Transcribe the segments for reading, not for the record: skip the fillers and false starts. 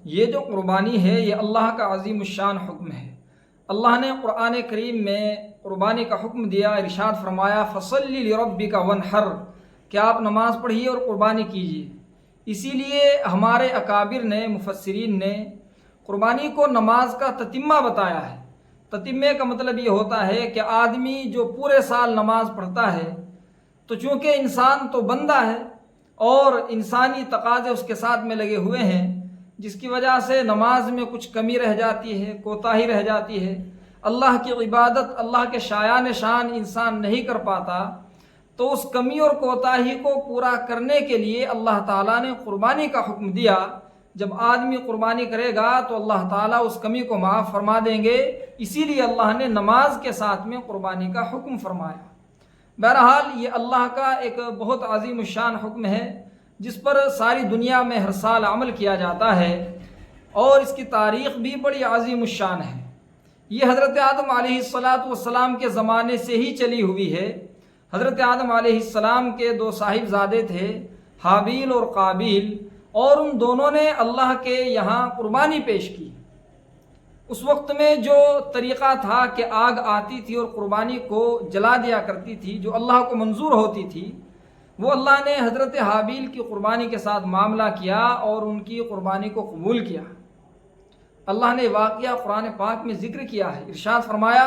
یہ جو قربانی ہے یہ اللہ کا عظیم الشان حکم ہے۔ اللہ نے قرآن کریم میں قربانی کا حکم دیا، ارشاد فرمایا فصلی لربک وانحر، کہ آپ نماز پڑھیے اور قربانی کیجیے۔ اسی لیے ہمارے اکابر نے، مفسرین نے قربانی کو نماز کا تتمہ بتایا ہے۔ تتمے کا مطلب یہ ہوتا ہے کہ آدمی جو پورے سال نماز پڑھتا ہے تو چونکہ انسان تو بندہ ہے اور انسانی تقاضے اس کے ساتھ میں لگے ہوئے ہیں، جس کی وجہ سے نماز میں کچھ کمی رہ جاتی ہے، کوتاہی رہ جاتی ہے، اللہ کی عبادت، اللہ کے شایان شان انسان نہیں کر پاتا، تو اس کمی اور کوتاہی کو پورا کرنے کے لیے اللہ تعالیٰ نے قربانی کا حکم دیا۔ جب آدمی قربانی کرے گا تو اللہ تعالیٰ اس کمی کو معاف فرما دیں گے، اسی لیے اللہ نے نماز کے ساتھ میں قربانی کا حکم فرمایا۔ بہرحال یہ اللہ کا ایک بہت عظیم الشان حکم ہے جس پر ساری دنیا میں ہر سال عمل کیا جاتا ہے، اور اس کی تاریخ بھی بڑی عظیم الشان ہے۔ یہ حضرت آدم علیہ السلام کے زمانے سے ہی چلی ہوئی ہے۔ حضرت آدم علیہ السلام کے دو صاحبزادے تھے، حابیل اور قابیل، اور ان دونوں نے اللہ کے یہاں قربانی پیش کی۔ اس وقت میں جو طریقہ تھا کہ آگ آتی تھی اور قربانی کو جلا دیا کرتی تھی، جو اللہ کو منظور ہوتی تھی، وہ اللہ نے حضرت حابیل کی قربانی کے ساتھ معاملہ کیا اور ان کی قربانی کو قبول کیا۔ اللہ نے واقعہ قرآن پاک میں ذکر کیا ہے، ارشاد فرمایا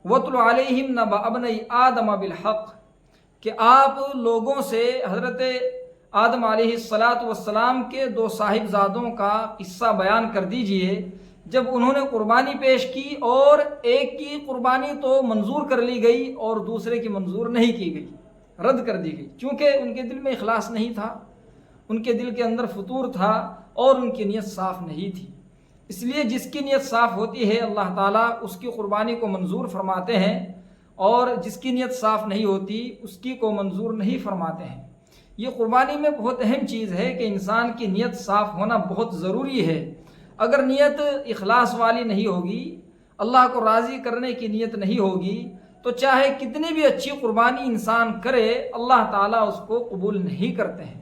وَاتْلُ عَلَيْهِمْ نَبَأَ ابْنَيْ آدَمَ بِالْحَقِّ، کہ آپ لوگوں سے حضرت آدم علیہ السلام کے دو صاحبزادوں کا قصہ بیان کر دیجئے، جب انہوں نے قربانی پیش کی اور ایک کی قربانی تو منظور کر لی گئی اور دوسرے کی منظور نہیں کی گئی، رد کر دی گئی، چونکہ ان کے دل میں اخلاص نہیں تھا، ان کے دل کے اندر فطور تھا اور ان کی نیت صاف نہیں تھی۔ اس لیے جس کی نیت صاف ہوتی ہے اللہ تعالیٰ اس کی قربانی کو منظور فرماتے ہیں، اور جس کی نیت صاف نہیں ہوتی اس کی کو منظور نہیں فرماتے ہیں۔ یہ قربانی میں بہت اہم چیز ہے کہ انسان کی نیت صاف ہونا بہت ضروری ہے۔ اگر نیت اخلاص والی نہیں ہوگی، اللہ کو راضی کرنے کی نیت نہیں ہوگی، تو چاہے کتنی بھی اچھی قربانی انسان کرے اللہ تعالیٰ اس کو قبول نہیں کرتے ہیں۔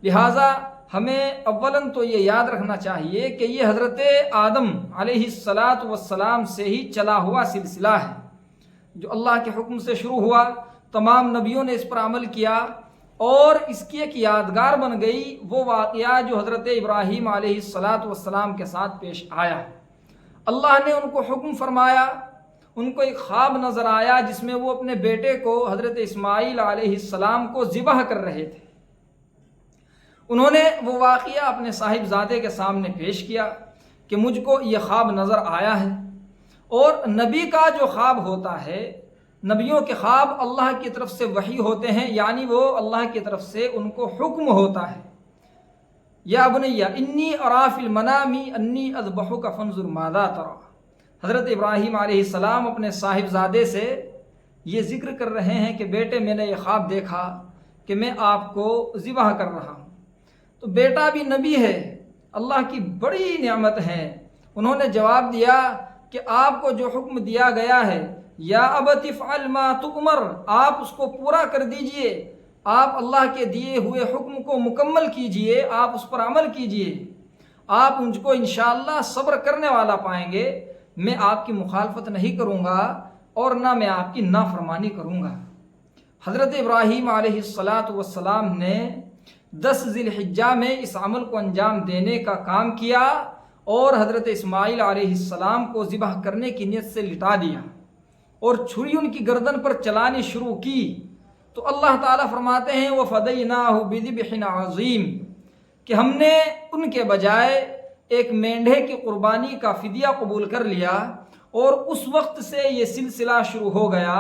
لہٰذا ہمیں اولاً تو یہ یاد رکھنا چاہیے کہ یہ حضرت آدم علیہ السلام سے ہی چلا ہوا سلسلہ ہے، جو اللہ کے حکم سے شروع ہوا، تمام نبیوں نے اس پر عمل کیا، اور اس کی ایک یادگار بن گئی وہ واقعہ جو حضرت ابراہیم علیہ السلام کے ساتھ پیش آیا۔ اللہ نے ان کو حکم فرمایا، ان کو ایک خواب نظر آیا جس میں وہ اپنے بیٹے کو حضرت اسماعیل علیہ السلام کو ذبح کر رہے تھے۔ انہوں نے وہ واقعہ اپنے صاحبزادے کے سامنے پیش کیا کہ مجھ کو یہ خواب نظر آیا ہے، اور نبی کا جو خواب ہوتا ہے، نبیوں کے خواب اللہ کی طرف سے وحی ہوتے ہیں، یعنی وہ اللہ کی طرف سے ان کو حکم ہوتا ہے۔ یا بنی انی اری فی المنام انی اذبحک فانظر ماذا تری، حضرت ابراہیم علیہ السلام اپنے صاحبزادے سے یہ ذکر کر رہے ہیں کہ بیٹے میں نے یہ خواب دیکھا کہ میں آپ کو ذبح کر رہا ہوں۔ تو بیٹا بھی نبی ہے، اللہ کی بڑی نعمت ہے۔ انہوں نے جواب دیا کہ آپ کو جو حکم دیا گیا ہے، یا ابت افعل ما تؤمر، آپ اس کو پورا کر دیجئے، آپ اللہ کے دیے ہوئے حکم کو مکمل کیجئے، آپ اس پر عمل کیجئے، آپ مجھ کو انشاءاللہ صبر کرنے والا پائیں گے، میں آپ کی مخالفت نہیں کروں گا اور نہ میں آپ کی نافرمانی کروں گا۔ حضرت ابراہیم علیہ السلام نے 10 ذی الحجہ میں اس عمل کو انجام دینے کا کام کیا اور حضرت اسماعیل علیہ السلام کو ذبح کرنے کی نیت سے لٹا دیا اور چھری ان کی گردن پر چلانی شروع کی، تو اللہ تعالیٰ فرماتے ہیں وَفَدَيْنَاهُ بِذِبْحٍ عَظِيمٍ، کہ ہم نے ان کے بجائے ایک مینڈھے کی قربانی کا فدیہ قبول کر لیا، اور اس وقت سے یہ سلسلہ شروع ہو گیا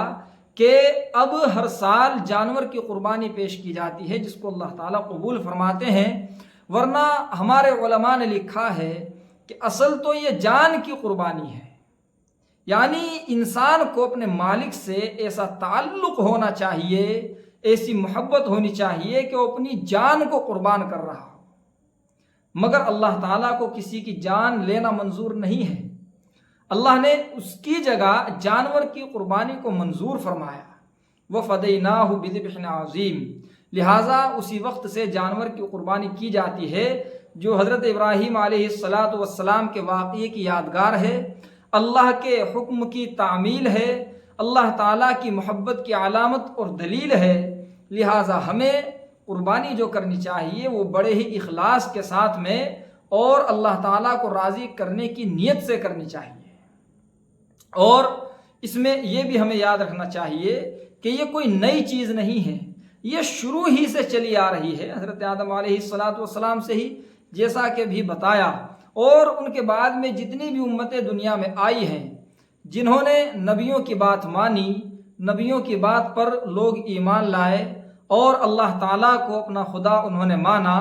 کہ اب ہر سال جانور کی قربانی پیش کی جاتی ہے جس کو اللہ تعالیٰ قبول فرماتے ہیں۔ ورنہ ہمارے علماء نے لکھا ہے کہ اصل تو یہ جان کی قربانی ہے، یعنی انسان کو اپنے مالک سے ایسا تعلق ہونا چاہیے، ایسی محبت ہونی چاہیے کہ وہ اپنی جان کو قربان کر رہا ہو، مگر اللہ تعالیٰ کو کسی کی جان لینا منظور نہیں ہے۔ اللہ نے اس کی جگہ جانور کی قربانی کو منظور فرمایا، وَفَدَيْنَاهُ بِذِبْحٍ عَظِيمٍ، لہٰذا اسی وقت سے جانور کی قربانی کی جاتی ہے۔ جو حضرت ابراہیم علیہ السلام کے واقعے کی یادگار ہے، اللہ کے حکم کی تعمیل ہے، اللہ تعالیٰ کی محبت کی علامت اور دلیل ہے۔ لہٰذا ہمیں قربانی جو کرنی چاہیے وہ بڑے ہی اخلاص کے ساتھ میں اور اللہ تعالیٰ کو راضی کرنے کی نیت سے کرنی چاہیے۔ اور اس میں یہ بھی ہمیں یاد رکھنا چاہیے کہ یہ کوئی نئی چیز نہیں ہے، یہ شروع ہی سے چلی آ رہی ہے، حضرت آدم علیہ السلام سے ہی، جیسا کہ بھی بتایا، اور ان کے بعد میں جتنی بھی امتیں دنیا میں آئی ہیں، جنہوں نے نبیوں کی بات مانی، نبیوں کی بات پر لوگ ایمان لائے اور اللہ تعالیٰ کو اپنا خدا انہوں نے مانا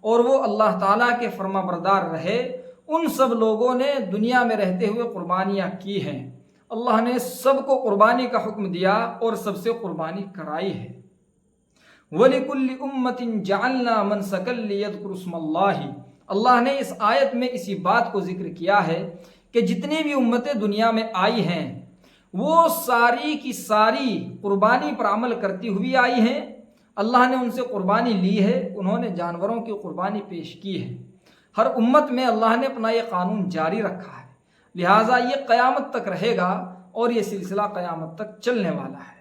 اور وہ اللہ تعالیٰ کے فرما بردار رہے، ان سب لوگوں نے دنیا میں رہتے ہوئے قربانیاں کی ہیں۔ اللہ نے سب کو قربانی کا حکم دیا اور سب سے قربانی کرائی ہے۔ وَلِكُلِّ أُمَّةٍ جَعَلْنَا مَنْسَكًا لِيَذْكُرُوا اسْمَ اللَّهِ، اللہ نے اس آیت میں اسی بات کو ذکر کیا ہے کہ جتنی بھی امتیں دنیا میں آئی ہیں وہ ساری کی ساری قربانی پر عمل کرتی ہوئی آئی ہیں۔ اللہ نے ان سے قربانی لی ہے، انہوں نے جانوروں کی قربانی پیش کی ہے۔ ہر امت میں اللہ نے اپنا یہ قانون جاری رکھا ہے، لہٰذا یہ قیامت تک رہے گا اور یہ سلسلہ قیامت تک چلنے والا ہے۔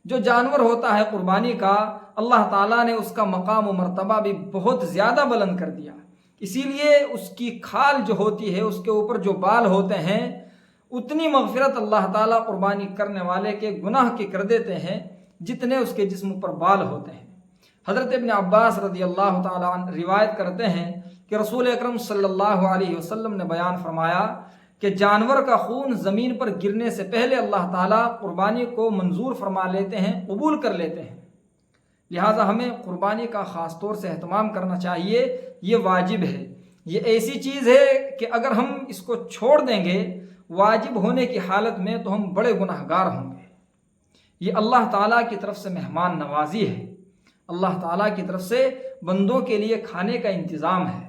جو جانور ہوتا ہے قربانی کا، اللہ تعالیٰ نے اس کا مقام و مرتبہ بھی بہت زیادہ بلند کر دیا، اسی لیے اس کی کھال جو ہوتی ہے، اس کے اوپر جو بال ہوتے ہیں، اتنی مغفرت اللہ تعالیٰ قربانی کرنے والے کے گناہ کی کر دیتے ہیں جتنے اس کے جسم پر بال ہوتے ہیں۔ حضرت ابن عباس رضی اللہ تعالیٰ عنہ روایت کرتے ہیں کہ رسول اکرم صلی اللہ علیہ وسلم نے بیان فرمایا کہ جانور کا خون زمین پر گرنے سے پہلے اللہ تعالیٰ قربانی کو منظور فرما لیتے ہیں، قبول کر لیتے ہیں۔ لہٰذا ہمیں قربانی کا خاص طور سے اہتمام کرنا چاہیے، یہ واجب ہے، یہ ایسی چیز ہے کہ اگر ہم اس کو چھوڑ دیں گے واجب ہونے کی حالت میں تو ہم بڑے گناہ گار ہوں گے۔ یہ اللہ تعالیٰ کی طرف سے مہمان نوازی ہے، اللہ تعالیٰ کی طرف سے بندوں کے لیے کھانے کا انتظام ہے۔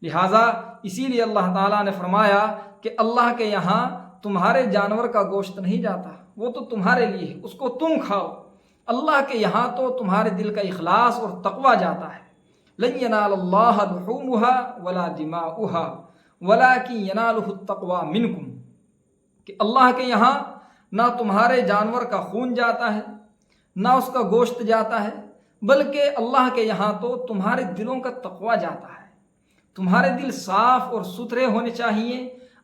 لہٰذا اسی لیے اللہ تعالیٰ نے فرمایا کہ اللہ کے یہاں تمہارے جانور کا گوشت نہیں جاتا، وہ تو تمہارے لیے ہے، اس کو تم کھاؤ۔ اللہ کے یہاں تو تمہارے دل کا اخلاص اور تقویٰ جاتا ہے۔ لن ینال اللہ لحومها ولا دماؤها ولکن ینالہ التقویٰ منکم، کہ اللہ کے یہاں نہ تمہارے جانور کا خون جاتا ہے نہ اس کا گوشت جاتا ہے، بلکہ اللہ کے یہاں تو تمہارے دلوں کا تقویٰ جاتا ہے۔ تمہارے دل صاف اور ستھرے ہونے چاہیے،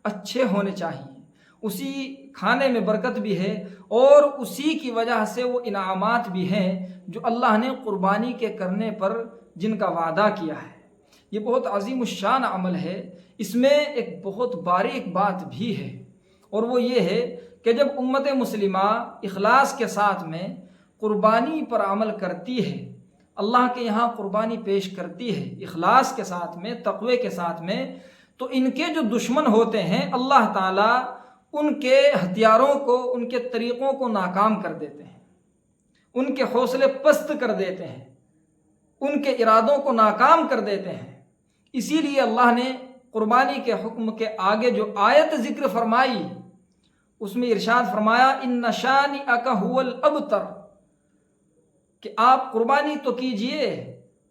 اچھے ہونے چاہیے، اسی کھانے میں برکت بھی ہے اور اسی کی وجہ سے وہ انعامات بھی ہیں جو اللہ نے قربانی کے کرنے پر جن کا وعدہ کیا ہے۔ یہ بہت عظیم الشان عمل ہے، اس میں ایک بہت باریک بات بھی ہے، اور وہ یہ ہے کہ جب امت مسلمہ اخلاص کے ساتھ میں قربانی پر عمل کرتی ہے، اللہ کے یہاں قربانی پیش کرتی ہے اخلاص کے ساتھ میں، تقوی کے ساتھ میں، تو ان کے جو دشمن ہوتے ہیں اللہ تعالیٰ ان کے ہتھیاروں کو، ان کے طریقوں کو ناکام کر دیتے ہیں، ان کے حوصلے پست کر دیتے ہیں، ان کے ارادوں کو ناکام کر دیتے ہیں۔ اسی لیے اللہ نے قربانی کے حکم کے آگے جو آیت ذکر فرمائی اس میں ارشاد فرمایا ان شانئک ھو الابتر، کہ آپ قربانی تو کیجئے،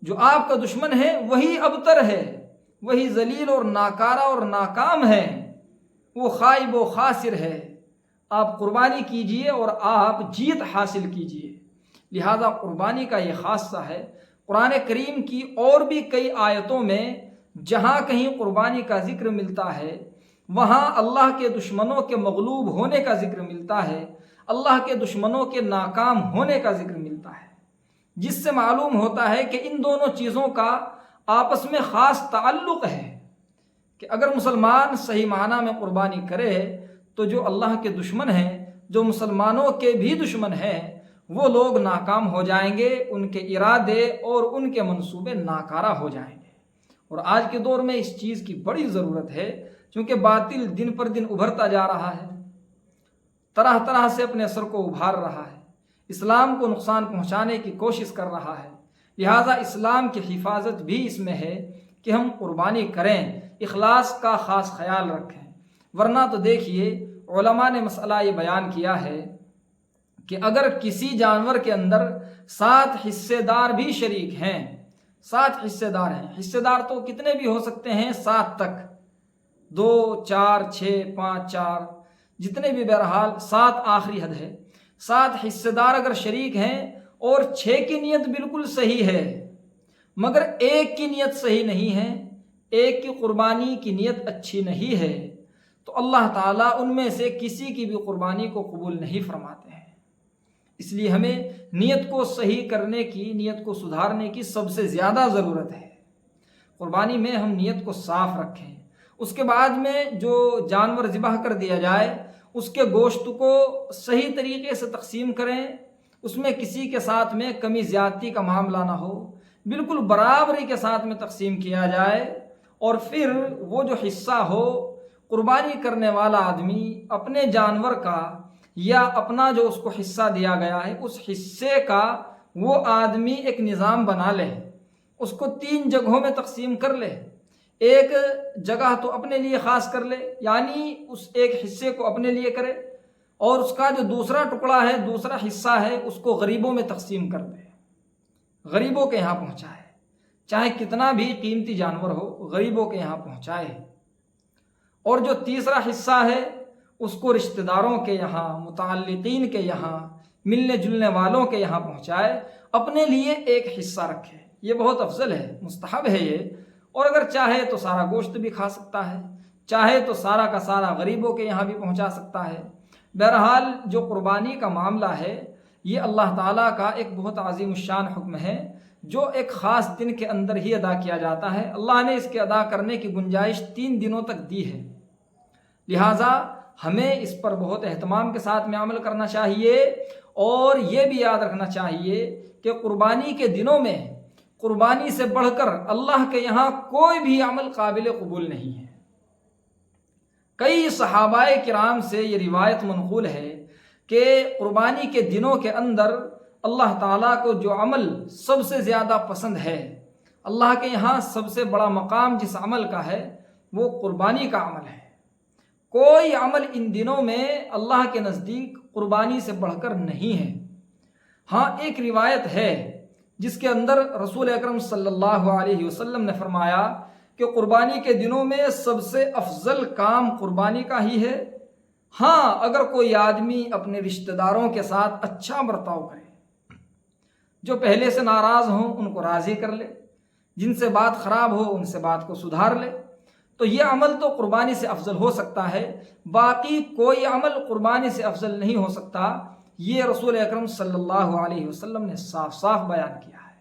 جو آپ کا دشمن ہے وہی ابتر ہے، وہی ذلیل اور ناکارہ اور ناکام ہے، وہ خائب و خاسر ہے۔ آپ قربانی کیجئے اور آپ جیت حاصل کیجئے۔ لہذا قربانی کا یہ خاصہ ہے۔ قرآن کریم کی اور بھی کئی آیتوں میں جہاں کہیں قربانی کا ذکر ملتا ہے وہاں اللہ کے دشمنوں کے مغلوب ہونے کا ذکر ملتا ہے، اللہ کے دشمنوں کے ناکام ہونے کا ذکر ملتا ہے، جس سے معلوم ہوتا ہے کہ ان دونوں چیزوں کا آپس میں خاص تعلق ہے، کہ اگر مسلمان صحیح معنی میں قربانی کرے تو جو اللہ کے دشمن ہیں، جو مسلمانوں کے بھی دشمن ہیں، وہ لوگ ناکام ہو جائیں گے، ان کے ارادے اور ان کے منصوبے ناکارہ ہو جائیں گے۔ اور آج کے دور میں اس چیز کی بڑی ضرورت ہے، چونکہ باطل دن پر دن ابھرتا جا رہا ہے، طرح طرح سے اپنے سر کو ابھار رہا ہے، اسلام کو نقصان پہنچانے کی کوشش کر رہا ہے۔ لہٰذا اسلام کی حفاظت بھی اس میں ہے کہ ہم قربانی کریں، اخلاص کا خاص خیال رکھیں، ورنہ تو دیکھیے علماء نے مسئلہ یہ بیان کیا ہے کہ اگر کسی جانور کے اندر 7 حصے دار بھی شریک ہیں، 7 حصے دار ہیں۔ حصے دار تو کتنے بھی ہو سکتے ہیں 7 تک، 2 4 6 5 4 جتنے بھی، بہرحال 7 آخری حد ہے۔ 7 حصے دار اگر شریک ہیں اور 6 کی نیت بالکل صحیح ہے مگر ایک کی نیت صحیح نہیں ہے، ایک کی قربانی کی نیت اچھی نہیں ہے، تو اللہ تعالیٰ ان میں سے کسی کی بھی قربانی کو قبول نہیں فرماتے ہیں۔ اس لیے ہمیں نیت کو صحیح کرنے کی، نیت کو سدھارنے کی سب سے زیادہ ضرورت ہے۔ قربانی میں ہم نیت کو صاف رکھیں۔ اس کے بعد میں جو جانور ذبح کر دیا جائے اس کے گوشت کو صحیح طریقے سے تقسیم کریں، اس میں کسی کے ساتھ میں کمی زیادتی کا معاملہ نہ ہو، بالکل برابری کے ساتھ میں تقسیم کیا جائے، اور پھر وہ جو حصہ ہو قربانی کرنے والا آدمی اپنے جانور کا یا اپنا جو اس کو حصہ دیا گیا ہے اس حصے کا وہ آدمی ایک نظام بنا لے، اس کو 3 جگہوں میں تقسیم کر لے۔ ایک جگہ تو اپنے لیے خاص کر لے، یعنی اس ایک حصے کو اپنے لیے کرے، اور اس کا جو دوسرا ٹکڑا ہے، دوسرا حصہ ہے، اس کو غریبوں میں تقسیم کر دے، غریبوں کے یہاں پہنچائے، چاہے کتنا بھی قیمتی جانور ہو غریبوں کے یہاں پہنچائے۔ اور جو تیسرا حصہ ہے اس کو رشتہ داروں کے یہاں، متعلقین کے یہاں، ملنے جلنے والوں کے یہاں پہنچائے، اپنے لیے ایک حصہ رکھے۔ یہ بہت افضل ہے، مستحب ہے یہ، اور اگر چاہے تو سارا گوشت بھی کھا سکتا ہے، چاہے تو سارا کا سارا غریبوں کے یہاں بھی پہنچا سکتا ہے۔ بہرحال جو قربانی کا معاملہ ہے یہ اللہ تعالیٰ کا ایک بہت عظیم الشان حکم ہے جو ایک خاص دن کے اندر ہی ادا کیا جاتا ہے۔ اللہ نے اس کے ادا کرنے کی گنجائش 3 دنوں تک دی ہے، لہٰذا ہمیں اس پر بہت اہتمام کے ساتھ میں عمل کرنا چاہیے، اور یہ بھی یاد رکھنا چاہیے کہ قربانی کے دنوں میں قربانی سے بڑھ کر اللہ کے یہاں کوئی بھی عمل قابل قبول نہیں ہے۔ کئی صحابہ کرام سے یہ روایت منقول ہے کہ قربانی کے دنوں کے اندر اللہ تعالیٰ کو جو عمل سب سے زیادہ پسند ہے، اللہ کے یہاں سب سے بڑا مقام جس عمل کا ہے وہ قربانی کا عمل ہے۔ کوئی عمل ان دنوں میں اللہ کے نزدیک قربانی سے بڑھ کر نہیں ہے۔ ہاں ایک روایت ہے جس کے اندر رسول اکرم صلی اللہ علیہ وسلم نے فرمایا کہ قربانی کے دنوں میں سب سے افضل کام قربانی کا ہی ہے۔ ہاں اگر کوئی آدمی اپنے رشتہ داروں کے ساتھ اچھا برتاؤ کرے، جو پہلے سے ناراض ہوں ان کو راضی کر لے، جن سے بات خراب ہو ان سے بات کو سدھار لے، تو یہ عمل تو قربانی سے افضل ہو سکتا ہے، باقی کوئی عمل قربانی سے افضل نہیں ہو سکتا۔ یہ رسول اکرم صلی اللہ علیہ وسلم نے صاف صاف بیان کیا ہے۔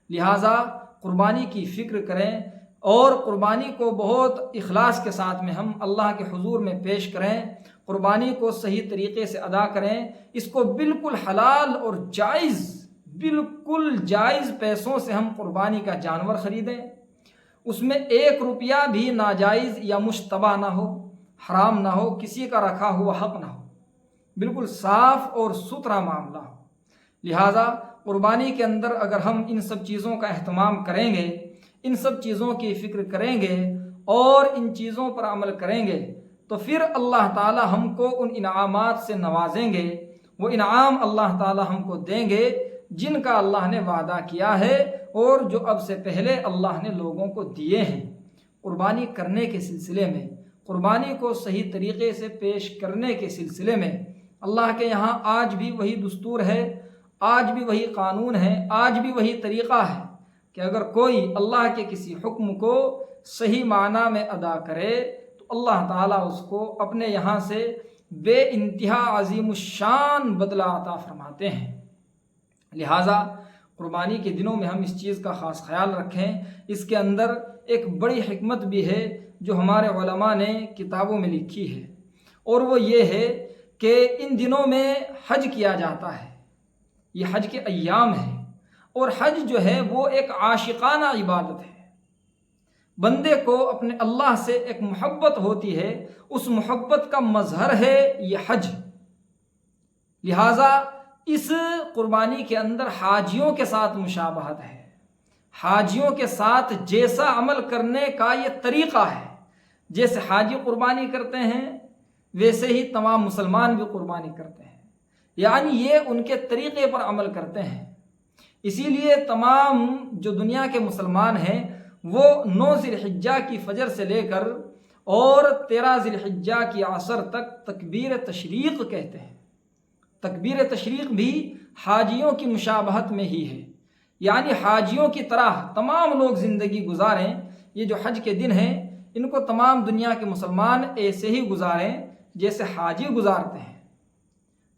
لہٰذا قربانی کی فکر کریں اور قربانی کو بہت اخلاص کے ساتھ میں ہم اللہ کے حضور میں پیش کریں، قربانی کو صحیح طریقے سے ادا کریں، اس کو بالکل حلال اور جائز، بالکل جائز پیسوں سے ہم قربانی کا جانور خریدیں، اس میں 1 روپیہ بھی ناجائز یا مشتبہ نہ ہو، حرام نہ ہو، کسی کا رکھا ہوا حق نہ ہو، بالکل صاف اور ستھرا معاملہ ہو۔ لہٰذا قربانی کے اندر اگر ہم ان سب چیزوں کا اہتمام کریں گے، ان سب چیزوں کی فکر کریں گے اور ان چیزوں پر عمل کریں گے تو پھر اللہ تعالی ہم کو ان انعامات سے نوازیں گے۔ وہ انعام اللہ تعالی ہم کو دیں گے جن کا اللہ نے وعدہ کیا ہے اور جو اب سے پہلے اللہ نے لوگوں کو دیے ہیں۔ قربانی کرنے کے سلسلے میں، قربانی کو صحیح طریقے سے پیش کرنے کے سلسلے میں اللہ کے یہاں آج بھی وہی دستور ہے، آج بھی وہی قانون ہے، آج بھی وہی طریقہ ہے کہ اگر کوئی اللہ کے کسی حکم کو صحیح معنی میں ادا کرے تو اللہ تعالیٰ اس کو اپنے یہاں سے بے انتہا عظیم الشان بدلہ عطا فرماتے ہیں۔ لہٰذا قربانی کے دنوں میں ہم اس چیز کا خاص خیال رکھیں۔ اس کے اندر ایک بڑی حکمت بھی ہے جو ہمارے علماء نے کتابوں میں لکھی ہے، اور وہ یہ ہے کہ ان دنوں میں حج کیا جاتا ہے، یہ حج کے ایام ہیں، اور حج جو ہے وہ ایک عاشقانہ عبادت ہے۔ بندے کو اپنے اللہ سے ایک محبت ہوتی ہے، اس محبت کا مظہر ہے یہ حج۔ لہٰذا اس قربانی کے اندر حاجیوں کے ساتھ مشابہت ہے، حاجیوں کے ساتھ جیسا عمل کرنے کا یہ طریقہ ہے، جیسے حاجی قربانی کرتے ہیں ویسے ہی تمام مسلمان بھی قربانی کرتے ہیں، یعنی یہ ان کے طریقے پر عمل کرتے ہیں۔ اسی لیے تمام جو دنیا کے مسلمان ہیں وہ 9 ذی الحجہ کی فجر سے لے کر اور 13 ذی الحجہ کی عصر تک تکبیر تشریق کہتے ہیں۔ تکبیر تشریق بھی حاجیوں کی مشابہت میں ہی ہے، یعنی حاجیوں کی طرح تمام لوگ زندگی گزاریں۔ یہ جو حج کے دن ہیں ان کو تمام دنیا کے مسلمان ایسے ہی گزاریں جیسے حاجی گزارتے ہیں۔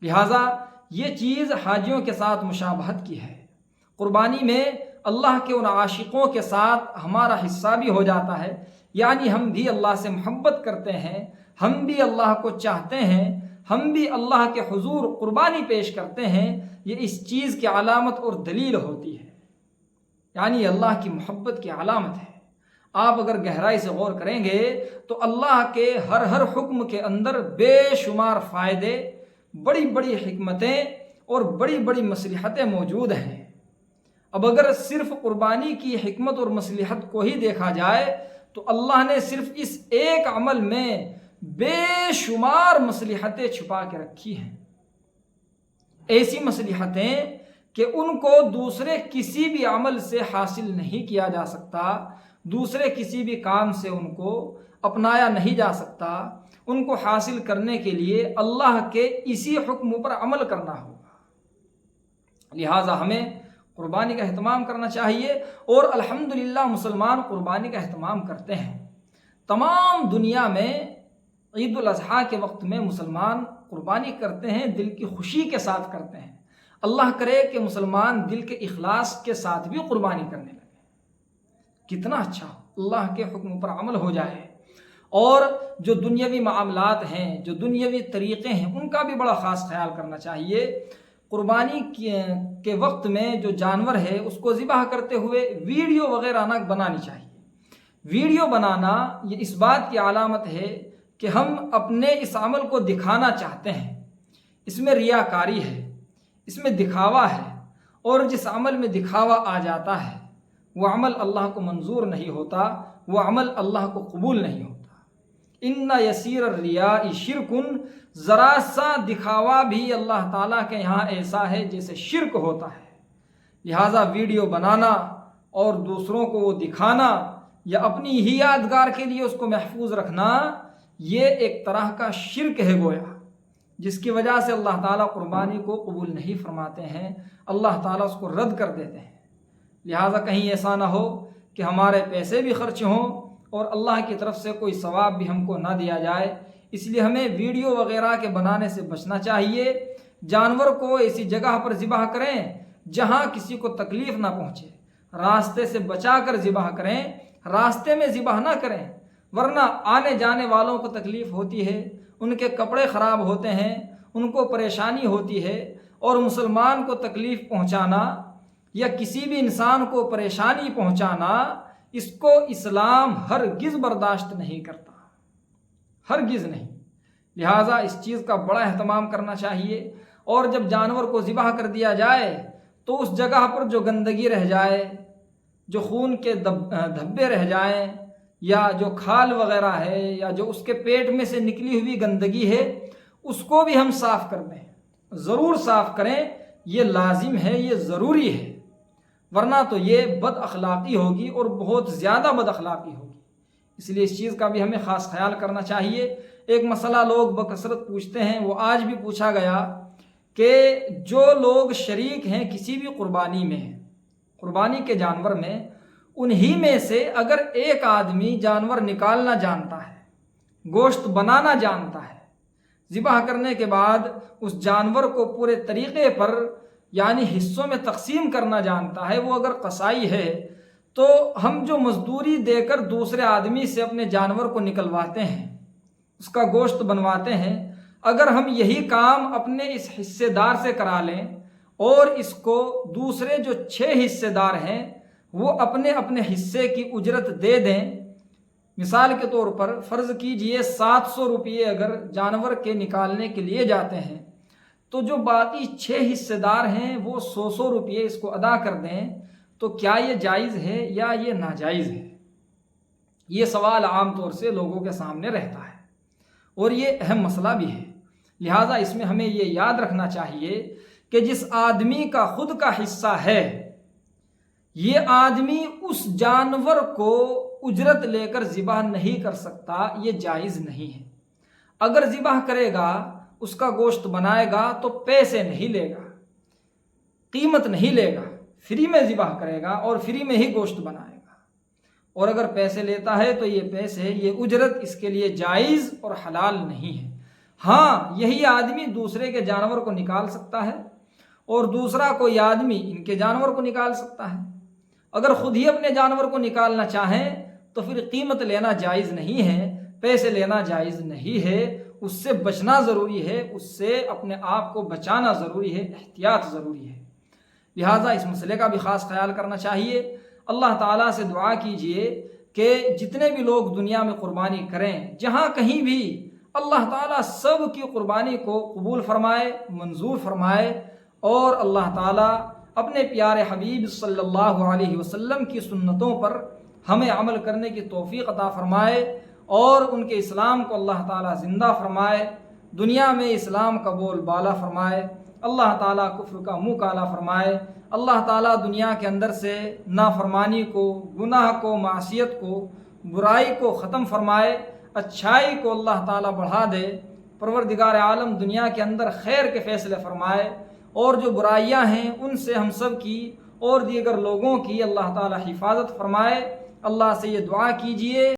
لہٰذا یہ چیز حاجیوں کے ساتھ مشابہت کی ہے۔ قربانی میں اللہ کے ان عاشقوں کے ساتھ ہمارا حصہ بھی ہو جاتا ہے، یعنی ہم بھی اللہ سے محبت کرتے ہیں، ہم بھی اللہ کو چاہتے ہیں، ہم بھی اللہ کے حضور قربانی پیش کرتے ہیں۔ یہ اس چیز کی علامت اور دلیل ہوتی ہے، یعنی اللہ کی محبت کی علامت ہے۔ آپ اگر گہرائی سے غور کریں گے تو اللہ کے ہر حکم کے اندر بے شمار فائدے، بڑی بڑی حکمتیں اور بڑی بڑی مصلحتیں موجود ہیں۔ اب اگر صرف قربانی کی حکمت اور مصلحت کو ہی دیکھا جائے تو اللہ نے صرف اس ایک عمل میں بے شمار مصلحتیں چھپا کے رکھی ہیں، ایسی مصلحتیں کہ ان کو دوسرے کسی بھی عمل سے حاصل نہیں کیا جا سکتا، دوسرے کسی بھی کام سے ان کو اپنایا نہیں جا سکتا۔ ان کو حاصل کرنے کے لیے اللہ کے اسی حکم پر عمل کرنا ہوگا۔ لہٰذا ہمیں قربانی کا اہتمام کرنا چاہیے، اور الحمدللہ مسلمان قربانی کا اہتمام کرتے ہیں۔ تمام دنیا میں عید الاضحیٰ کے وقت میں مسلمان قربانی کرتے ہیں، دل کی خوشی کے ساتھ کرتے ہیں۔ اللہ کرے کہ مسلمان دل کے اخلاص کے ساتھ بھی قربانی کرنے لگے، کتنا اچھا ہو، اللہ کے حکم پر عمل ہو جائے۔ اور جو دنیاوی معاملات ہیں، جو دنیاوی طریقے ہیں، ان کا بھی بڑا خاص خیال کرنا چاہیے۔ قربانی کے وقت میں جو جانور ہے اس کو ذبح کرتے ہوئے ویڈیو وغیرہ نہ بنانی چاہیے۔ ویڈیو بنانا یہ اس بات کی علامت ہے کہ ہم اپنے اس عمل کو دکھانا چاہتے ہیں، اس میں ریاکاری ہے، اس میں دکھاوا ہے، اور جس عمل میں دکھاوا آ جاتا ہے وہ عمل اللہ کو منظور نہیں ہوتا، وہ عمل اللہ کو قبول نہیں ہوتا۔ ان یسیر الریاء شرکن، ذرا سا دکھاوا بھی اللہ تعالیٰ کے یہاں ایسا ہے جیسے شرک ہوتا ہے۔ لہٰذا ویڈیو بنانا اور دوسروں کو وہ دکھانا یا اپنی ہی یادگار کے لیے اس کو محفوظ رکھنا، یہ ایک طرح کا شرک ہے گویا، جس کی وجہ سے اللہ تعالیٰ قربانی کو قبول نہیں فرماتے ہیں، اللہ تعالیٰ اس کو رد کر دیتے ہیں۔ لہٰذا کہیں ایسا نہ ہو کہ ہمارے پیسے بھی خرچ ہوں اور اللہ کی طرف سے کوئی ثواب بھی ہم کو نہ دیا جائے۔ اس لیے ہمیں ویڈیو وغیرہ کے بنانے سے بچنا چاہیے۔ جانور کو ایسی جگہ پر ذبح کریں جہاں کسی کو تکلیف نہ پہنچے، راستے سے بچا کر ذبح کریں، راستے میں ذبح نہ کریں، ورنہ آنے جانے والوں کو تکلیف ہوتی ہے، ان کے کپڑے خراب ہوتے ہیں، ان کو پریشانی ہوتی ہے، اور مسلمان کو تکلیف پہنچانا یا کسی بھی انسان کو پریشانی پہنچانا، اس کو اسلام ہرگز برداشت نہیں کرتا، ہرگز نہیں۔ لہٰذا اس چیز کا بڑا اہتمام کرنا چاہیے، اور جب جانور کو ذبح کر دیا جائے تو اس جگہ پر جو گندگی رہ جائے، جو خون کے دھبے رہ جائیں، یا جو کھال وغیرہ ہے، یا جو اس کے پیٹ میں سے نکلی ہوئی گندگی ہے، اس کو بھی ہم صاف کر دیں، ضرور صاف کریں، یہ لازم ہے، یہ ضروری ہے، ورنہ تو یہ بد اخلاقی ہوگی اور بہت زیادہ بد اخلاقی ہوگی۔ اس لیے اس چیز کا بھی ہمیں خاص خیال کرنا چاہیے۔ ایک مسئلہ لوگ بکثرت پوچھتے ہیں، وہ آج بھی پوچھا گیا کہ جو لوگ شریک ہیں کسی بھی قربانی میں، قربانی کے جانور میں، انہی میں سے اگر ایک آدمی جانور نکالنا جانتا ہے، گوشت بنانا جانتا ہے، ذبح کرنے کے بعد اس جانور کو پورے طریقے پر یعنی حصوں میں تقسیم کرنا جانتا ہے، وہ اگر قصائی ہے تو ہم جو مزدوری دے کر دوسرے آدمی سے اپنے جانور کو نکلواتے ہیں، اس کا گوشت بنواتے ہیں، اگر ہم یہی کام اپنے اس حصے دار سے کرا لیں اور اس کو دوسرے جو 6 حصے دار ہیں وہ اپنے اپنے حصے کی اجرت دے دیں، مثال کے طور پر فرض کیجئے 700 روپئے اگر جانور کے نکالنے کے لیے جاتے ہیں، تو جو باقی 6 حصے دار ہیں وہ 100 روپئے اس کو ادا کر دیں، تو کیا یہ جائز ہے یا یہ ناجائز ہے؟ یہ سوال عام طور سے لوگوں کے سامنے رہتا ہے، اور یہ اہم مسئلہ بھی ہے۔ لہٰذا اس میں ہمیں یہ یاد رکھنا چاہیے کہ جس آدمی کا خود کا حصہ ہے یہ آدمی اس جانور کو اجرت لے کر ذبح نہیں کر سکتا، یہ جائز نہیں ہے۔ اگر ذبح کرے گا، اس کا گوشت بنائے گا تو پیسے نہیں لے گا، قیمت نہیں لے گا، فری میں ذبح کرے گا اور فری میں ہی گوشت بنائے گا۔ اور اگر پیسے لیتا ہے تو یہ پیسے، یہ اجرت اس کے لیے جائز اور حلال نہیں ہے۔ ہاں، یہی آدمی دوسرے کے جانور کو نکال سکتا ہے اور دوسرا کوئی آدمی ان کے جانور کو نکال سکتا ہے۔ اگر خود ہی اپنے جانور کو نکالنا چاہیں تو پھر قیمت لینا جائز نہیں ہے، پیسے لینا جائز نہیں ہے، اس سے بچنا ضروری ہے، اس سے اپنے آپ کو بچانا ضروری ہے، احتیاط ضروری ہے۔ لہٰذا اس مسئلے کا بھی خاص خیال کرنا چاہیے۔ اللہ تعالیٰ سے دعا کیجئے کہ جتنے بھی لوگ دنیا میں قربانی کریں، جہاں کہیں بھی، اللہ تعالیٰ سب کی قربانی کو قبول فرمائے، منظور فرمائے، اور اللہ تعالیٰ اپنے پیارے حبیب صلی اللہ علیہ وسلم کی سنتوں پر ہمیں عمل کرنے کی توفیق عطا فرمائے، اور ان کے اسلام کو اللہ تعالیٰ زندہ فرمائے، دنیا میں اسلام کا بول بالا فرمائے، اللہ تعالیٰ کفر کا منہ کالا فرمائے، اللہ تعالیٰ دنیا کے اندر سے نافرمانی کو، گناہ کو، معصیت کو، برائی کو ختم فرمائے، اچھائی کو اللہ تعالیٰ بڑھا دے۔ پروردگار عالم دنیا کے اندر خیر کے فیصلے فرمائے، اور جو برائیاں ہیں ان سے ہم سب کی اور دیگر لوگوں کی اللہ تعالیٰ حفاظت فرمائے۔ اللہ سے یہ دعا کیجئے